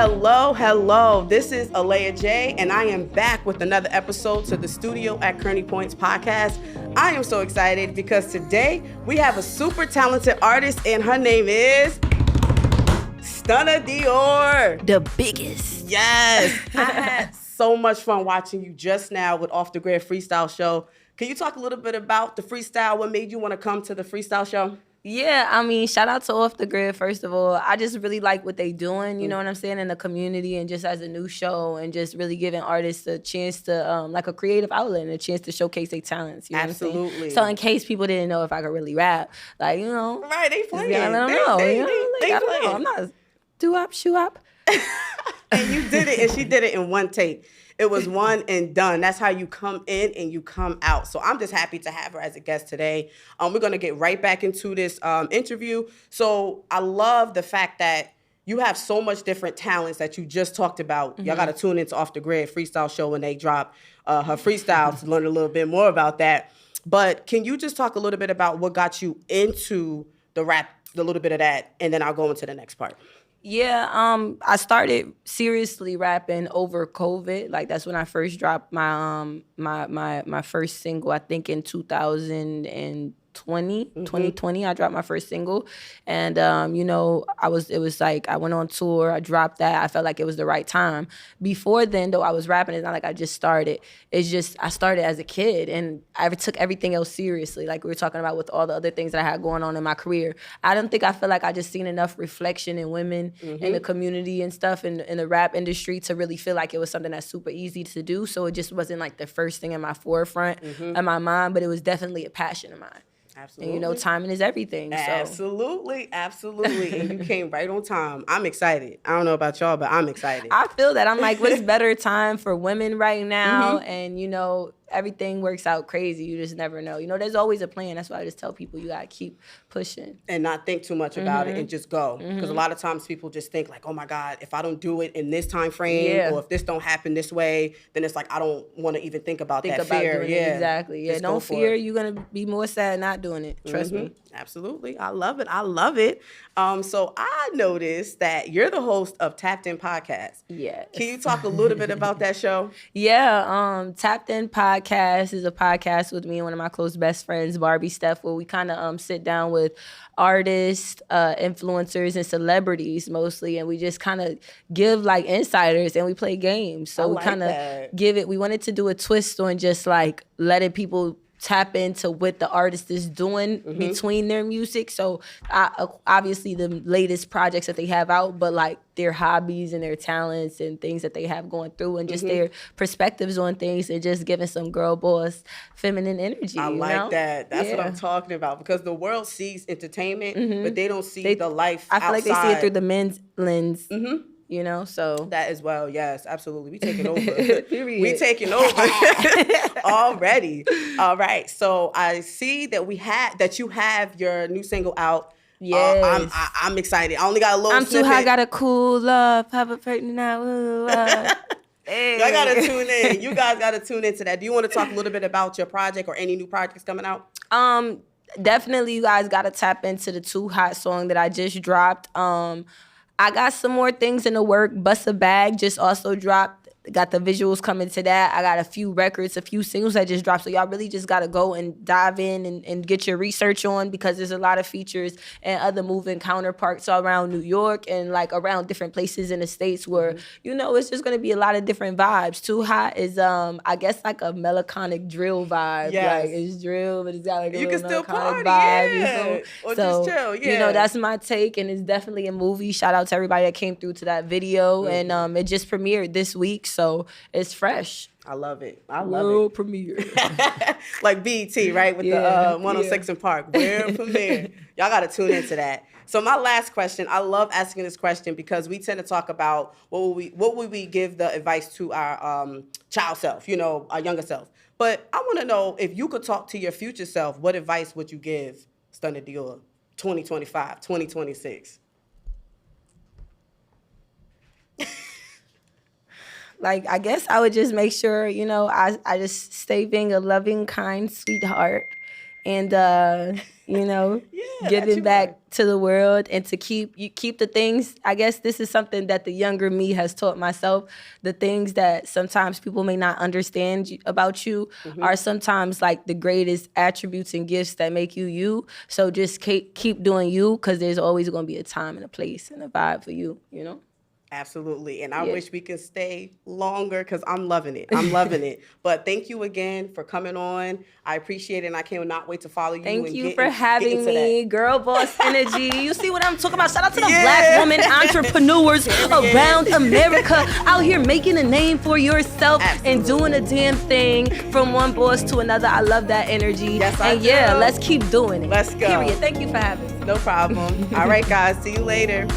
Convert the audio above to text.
Hello. This is A'layeah J, and I am back with another episode to the studio at Kearny Point Podcast. I am so excited because today we have a super talented artist, and her name is Stunna Dior. The biggest. Yes. I had so much fun watching you just now with Off The Grid Freestyle show. Can you talk a little bit about the freestyle? What made you want to come to the freestyle show? Yeah, I mean, shout out to Off The Grid, first of all. I just really like what they doing, you know what I'm saying, in the community and just as a new show and just really giving artists a chance to, like a creative outlet and a chance to showcase their talents, you know Absolutely. what I'm saying? So in case people didn't know if I could really rap, like, you know. Right, they playing. I don't know. They I don't know. I'm not do-up, shoe-up. And you did it, and she did it in one take. It was one and done. That's how you come in and you come out. So I'm just happy to have her as a guest today. We're going to get right back into this interview. So I love the fact that you have so much different talents that you just talked about. Mm-hmm. Y'all got to tune into Off The Grid Freestyle show when they drop her freestyle to learn a little bit more about that. But can you just talk a little bit about what got you into the rap, a little bit of that, and then I'll go into the next part. Yeah, I started seriously rapping over COVID. Like that's when I first dropped my my first single. I think in 2020, I dropped my first single, and you know, it was like I went on tour. I dropped that. I felt like it was the right time. Before then, though, I was rapping. It's not like I just started. It's just I started as a kid, and I took everything else seriously. Like we were talking about with all the other things that I had going on in my career. I feel like I just seen enough reflection in women in the community and stuff in the rap industry to really feel like it was something that's super easy to do. So it just wasn't like the first thing in my forefront of my mind, but it was definitely a passion of mine. Absolutely. And you know, timing is everything. So. Absolutely. And you came right on time. I'm excited. I don't know about y'all, but I'm excited. I feel that. I'm like, what's better time for women right now? And, you know, everything works out crazy. You just never know. You know, there's always a plan. That's why I just tell people you got to keep pushing. And not think too much about it and just go. Because a lot of times people just think like, oh my God, if I don't do it in this time frame or if this don't happen this way, then it's like I don't want to even think about that fear. Yeah, exactly. Yeah, don't fear. You're going to be more sad not doing it. Trust me. Absolutely. I love it. So I noticed that you're the host of Tapped In Podcast. Yes. Can you talk a little bit about that show? Yeah. Tapped In Podcast is a podcast with me and one of my close best friends, Barbie Steph, where we kind of sit down with artists, influencers, and celebrities mostly, and we just kind of give like insiders and we play games. So we kind of we wanted to do a twist on just like letting people tap into what the artist is doing between their music. So obviously the latest projects that they have out, but like their hobbies and their talents and things that they have going through and just their perspectives on things and just giving some girl boss feminine energy. I like that. That's what I'm talking about, because the world sees entertainment, but they don't see the life outside. I feel like they see it through the men's lens. You know, so that as well. Yes, absolutely. We taking over. We taking over already. All right. So I see that you have your new single out. Yes. I'm excited. I only got a little. I'm snippet. too high. Gotta cool up. Have a pregnant now. Hey. Y'all gotta tune in. You guys gotta tune into that. Do you want to talk a little bit about your project or any new projects coming out? Definitely. You guys gotta tap into the Too Hot song that I just dropped. I got some more things in the work. Bust a Bag just also dropped. Got the visuals coming to that. I got a few records, a few singles that just dropped. So y'all really just got to go and dive in and get your research on, because there's a lot of features and other moving counterparts around New York and like around different places in the States where, you know, it's just going to be a lot of different vibes. Too Hot is, I guess, like a melancholic drill vibe. Yes. Like it's drill, but it's got like a little melancholic vibe. Yeah. You know? Or so, just chill. Yeah. You know, that's my take, and it's definitely a movie. Shout out to everybody that came through to that video. And it just premiered this week. So it's fresh. I love it. World premiere. Like BET, right? With the 106 in Park. World premiere. Y'all got to tune into that. So my last question, I love asking this question because we tend to talk about what would we give the advice to our child self, you know, our younger self. But I want to know, if you could talk to your future self, what advice would you give Stunna Dior 2025, 2026? Like, I guess I would just make sure, you know, I just stay being a loving, kind sweetheart and that giving you back are. to the world, and to keep the things. I guess this is something that the younger me has taught myself. The things that sometimes people may not understand about you are sometimes like the greatest attributes and gifts that make you you. So just keep doing you, because there's always going to be a time and a place and a vibe for you, Absolutely. And I Yeah. wish we could stay longer because I'm loving it. I'm loving it. But thank you again for coming on. I appreciate it, and I cannot wait to follow you. Thank and you get for having into me. that. Girl boss energy. You see what I'm talking about? Shout out to the Black woman entrepreneurs around America out here making a name for yourself and doing a damn thing from one boss to another. I love that energy. Yes, I and do. let's keep doing it. Let's go. Period. Thank you for having me. No problem. All right, guys. See you later.